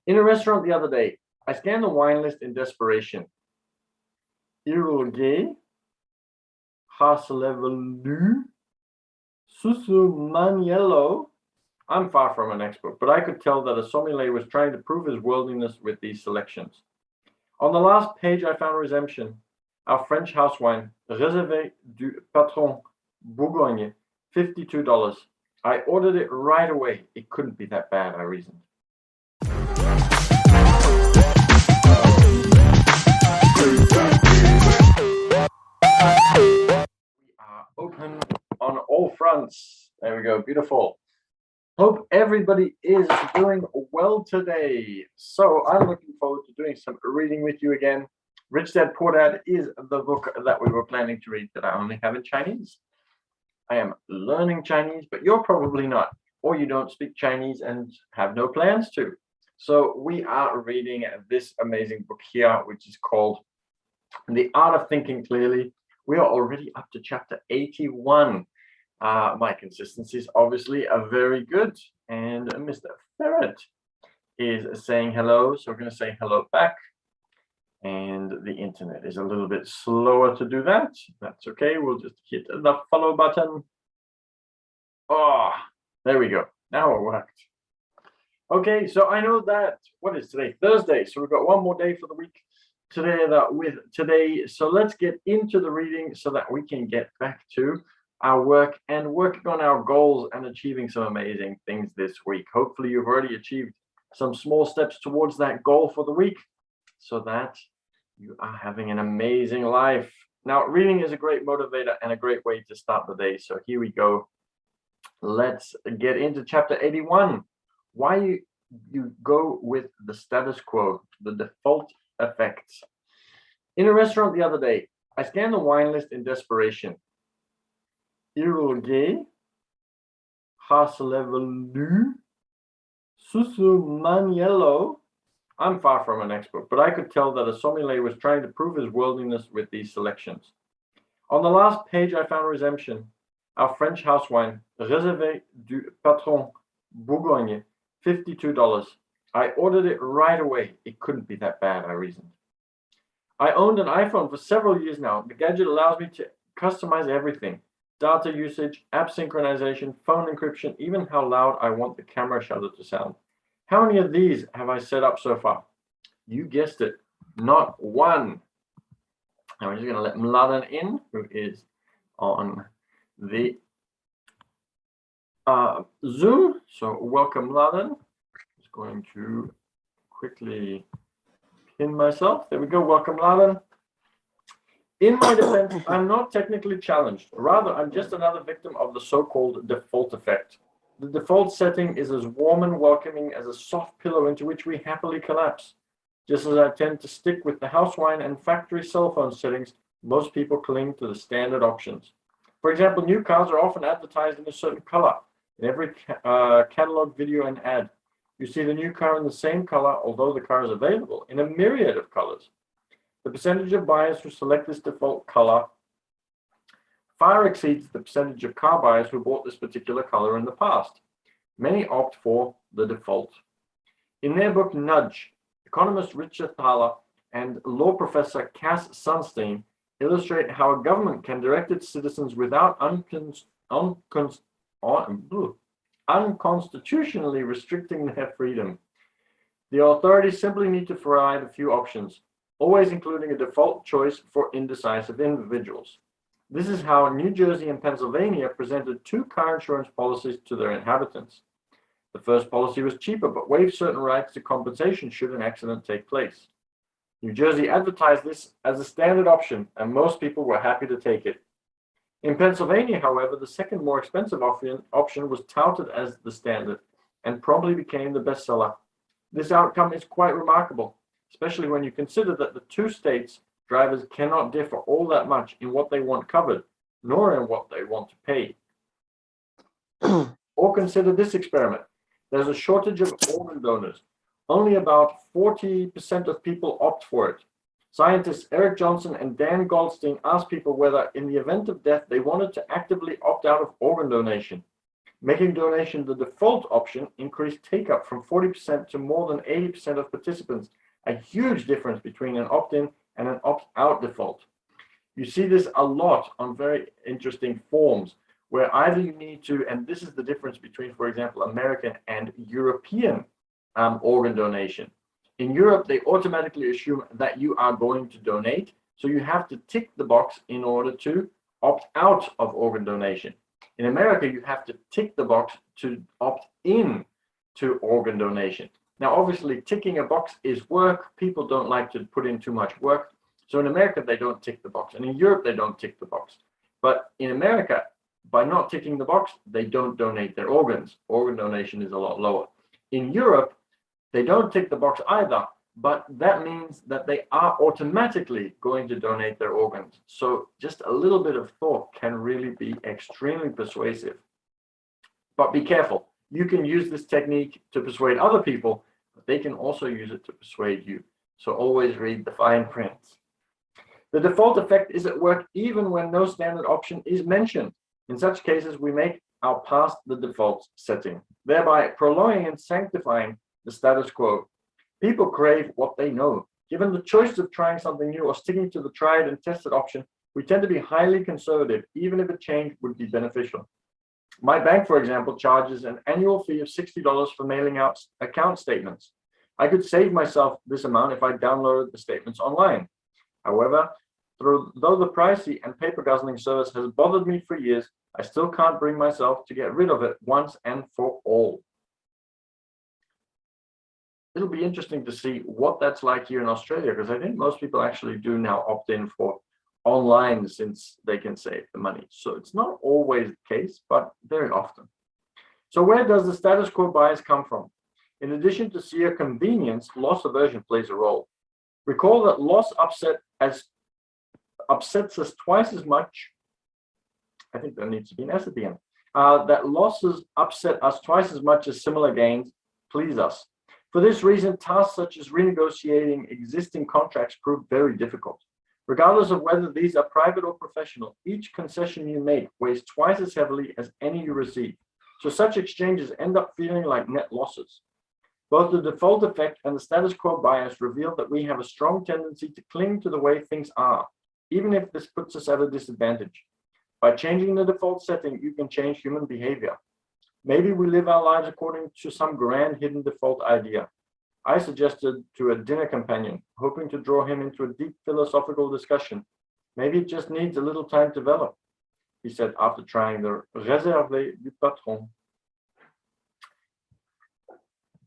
In a restaurant the other day, I scanned the wine list in desperation. Irouléguy, Harslevelü, Susumaniello. I'm far from an expert, but I could tell that a sommelier was trying to prove his worldliness with these selections. On the last page, I found Redemption, our French house wine, Réserve du Patron, Bourgogne, $52. I ordered it right away. It couldn't be that bad, I reasoned. We are open on all fronts. There we go, beautiful. Hope everybody is doing well today. So I'm looking forward to doing some reading with you again. Rich Dad Poor Dad is the book that we were planning to read that I only have in Chinese. I am learning Chinese, but you're probably not, or you don't speak Chinese and have no plans to. So we are reading this amazing book here, which is called The Art of Thinking Clearly. We are already up to chapter 81. My consistencies obviously are very good, and Mr. Ferret is saying hello, so we're going to say hello back. And the internet is a little bit slower to do that. That's okay. We'll just hit the follow button. Oh, there we go. Now it worked. Okay, so I know that, what is today? Thursday. So we've got one more day for the week today. So let's get into the reading so that we can get back to our work and working on our goals and achieving some amazing things this week. Hopefully you've already achieved some small steps towards that goal for the week, so that you are having an amazing life. Now, reading is a great motivator and a great way to start the day. So here we go. Let's get into chapter 81. Why you go with the status quo, the default effects. In a restaurant the other day, I scanned the wine list in desperation. Irouléguy, Harslevelü, Susumaniello. I'm far from an expert, but I could tell that a sommelier was trying to prove his worldliness with these selections. On the last page, I found Redemption, our French house wine, Réserve du Patron, Bourgogne, $52. I ordered it right away. It couldn't be that bad, I reasoned. I owned an iPhone for several years now. The gadget allows me to customize everything: data usage, app synchronization, phone encryption, even how loud I want the camera shutter to sound. How many of these have I set up so far? You guessed it, not one. Now we're just going to let Mladen in, who is on the Zoom. So welcome, Mladen. Just going to quickly pin myself. There we go. Welcome, Mladen. In my defense, I'm not technically challenged. Rather, I'm just another victim of the so-called default effect. The default setting is as warm and welcoming as a soft pillow into which we happily collapse. Just as I tend to stick with the house wine and factory cell phone settings, most people cling to the standard options. For example, new cars are often advertised in a certain color. In every catalog, video, and ad, you see the new car in the same color, although the car is available in a myriad of colors. The percentage of buyers who select this default color far exceeds the percentage of car buyers who bought this particular color in the past. Many opt for the default. In their book Nudge, economist Richard Thaler and law professor Cass Sunstein illustrate how a government can direct its citizens without unconstitutionally restricting their freedom. The authorities simply need to provide a few options, always including a default choice for indecisive individuals. This is how New Jersey and Pennsylvania presented two car insurance policies to their inhabitants. The first policy was cheaper, but waived certain rights to compensation should an accident take place. New Jersey advertised this as a standard option, and most people were happy to take it. In Pennsylvania, however, the second, more expensive option was touted as the standard and probably became the bestseller. This outcome is quite remarkable, especially when you consider that the two states' drivers cannot differ all that much in what they want covered, nor in what they want to pay. Or consider this experiment. There's a shortage of organ donors. Only about 40% of people opt for it. Scientists Eric Johnson and Dan Goldstein asked people whether, in the event of death, they wanted to actively opt out of organ donation. Making donation the default option increased take-up from 40% to more than 80% of participants, a huge difference between an opt-in and an opt-out default. You see this a lot on very interesting forms where either you need to, and this is the difference between, for example, American and European organ donation. In Europe, they automatically assume that you are going to donate, so you have to tick the box in order to opt out of organ donation. In America, you have to tick the box to opt in to organ donation. Now, obviously, ticking a box is work. People don't like to put in too much work. So in America, they don't tick the box. And in Europe, they don't tick the box. But in America, by not ticking the box, they don't donate their organs. Organ donation is a lot lower. In Europe, they don't tick the box either, but that means that they are automatically going to donate their organs. So just a little bit of thought can really be extremely persuasive. But be careful. You can use this technique to persuade other people, but they can also use it to persuade you. So always read the fine print. The default effect is at work even when no standard option is mentioned. In such cases, we make our past the default setting, thereby prolonging and sanctifying the status quo. People crave what they know. Given the choice of trying something new or sticking to the tried and tested option, we tend to be highly conservative, even if a change would be beneficial. My bank, for example, charges an annual fee of $60 for mailing out account statements. I could save myself this amount if I downloaded the statements online. However, though the pricey and paper guzzling service has bothered me for years, I still can't bring myself to get rid of it once and for all. It'll be interesting to see what that's like here in Australia, because I think most people actually do now opt in for online since they can save the money. So it's not always the case, but very often. So where does the status quo bias come from? In addition to sheer convenience, loss aversion plays a role. Recall that loss upsets us twice as much. I think there needs to be an S at the end. That losses upset us twice as much as similar gains please us. For this reason, tasks such as renegotiating existing contracts prove very difficult. Regardless of whether these are private or professional, each concession you make weighs twice as heavily as any you receive. So such exchanges end up feeling like net losses. Both the default effect and the status quo bias reveal that we have a strong tendency to cling to the way things are, even if this puts us at a disadvantage. By changing the default setting, you can change human behavior. Maybe we live our lives according to some grand hidden default idea. I suggested to a dinner companion, hoping to draw him into a deep philosophical discussion. Maybe it just needs a little time to develop, he said after trying the Réserve du Patron.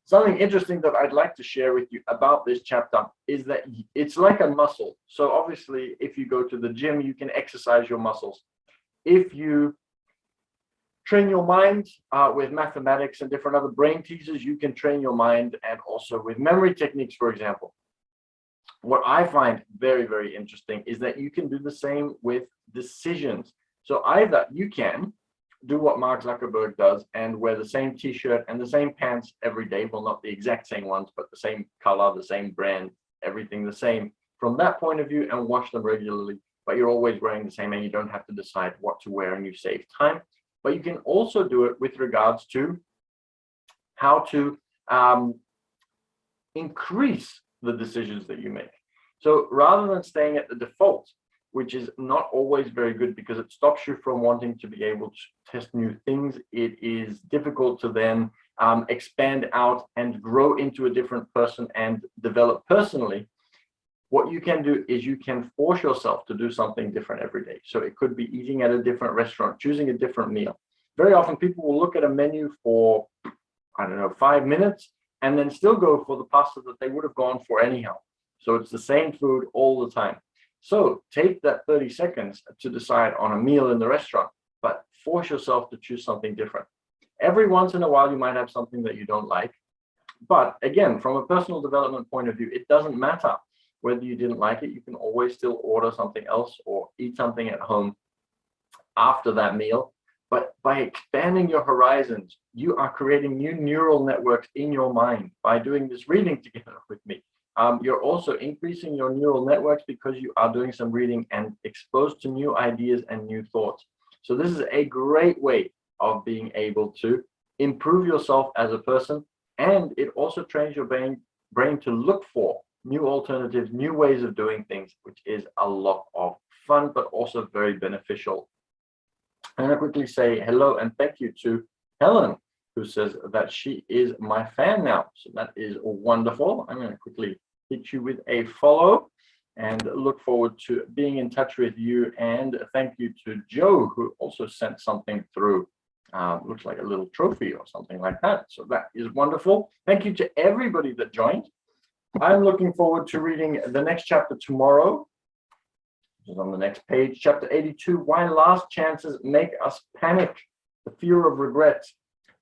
Something interesting that I'd like to share with you about this chapter is that it's like a muscle. So obviously, if you go to the gym, you can exercise your muscles. If you train your mind with mathematics and different other brain teasers, you can train your mind, and also with memory techniques, for example. What I find very, very interesting is that you can do the same with decisions. So either you can do what Mark Zuckerberg does and wear the same t-shirt and the same pants every day, well, not the exact same ones, but the same color, the same brand, everything the same from that point of view, and wash them regularly, but you're always wearing the same and you don't have to decide what to wear and you save time. But you can also do it with regards to how to increase the decisions that you make. So rather than staying at the default, which is not always very good because it stops you from wanting to be able to test new things, it is difficult to then expand out and grow into a different person and develop personally. What you can do is you can force yourself to do something different every day. So it could be eating at a different restaurant, choosing a different meal. Very often people will look at a menu for, 5 minutes and then still go for the pasta that they would have gone for anyhow. So it's the same food all the time. So take that 30 seconds to decide on a meal in the restaurant, but force yourself to choose something different. Every once in a while, you might have something that you don't like. But again, from a personal development point of view, it doesn't matter whether you didn't like it. You can always still order something else or eat something at home after that meal. But by expanding your horizons, you are creating new neural networks in your mind by doing this reading together with me. You're also increasing your neural networks because you are doing some reading and exposed to new ideas and new thoughts. So this is a great way of being able to improve yourself as a person, and it also trains your brain to look for new alternatives, new ways of doing things, which is a lot of fun, but also very beneficial. I'm going to quickly say hello and thank you to Helen, who says that she is my fan now. So that is wonderful. I'm going to quickly hit you with a follow and look forward to being in touch with you. And thank you to Joe, who also sent something through. Looks like a little trophy or something like that. So that is wonderful. Thank you to everybody that joined. I'm looking forward to reading the next chapter tomorrow, which is on the next page, chapter 82, Why Last Chances Make Us Panic, the Fear of Regret.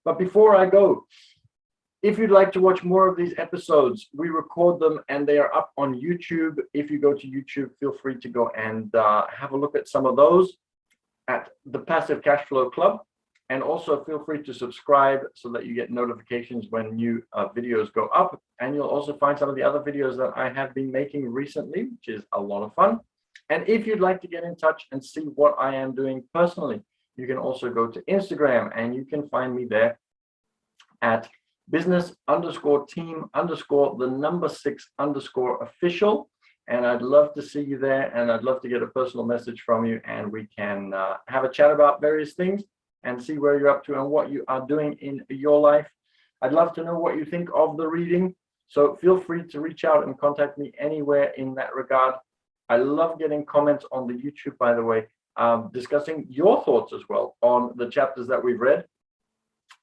But before I go, if you'd like to watch more of these episodes, we record them and they are up on YouTube. If you go to YouTube, feel free to go and have a look at some of those at the Passive Cash Flow Club. And also feel free to subscribe so that you get notifications when new videos go up. And you'll also find some of the other videos that I have been making recently, which is a lot of fun. And if you'd like to get in touch and see what I am doing personally, you can also go to Instagram and you can find me there at business_team_6_official. And I'd love to see you there, and I'd love to get a personal message from you, and we can have a chat about various things and see where you're up to and what you are doing in your life. I'd love to know what you think of the reading. So feel free to reach out and contact me anywhere in that regard. I love getting comments on the YouTube, by the way, discussing your thoughts as well on the chapters that we've read.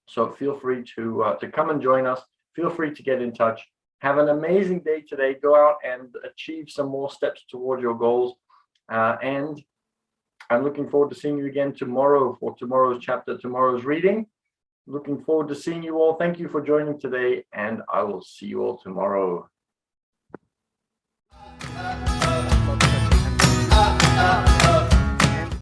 So feel free to come and join us. Feel free to get in touch. Have an amazing day today. Go out and achieve some more steps towards your goals. And I'm looking forward to seeing you again tomorrow for tomorrow's chapter, tomorrow's reading. Looking forward to seeing you all. Thank you for joining today, and I will see you all tomorrow.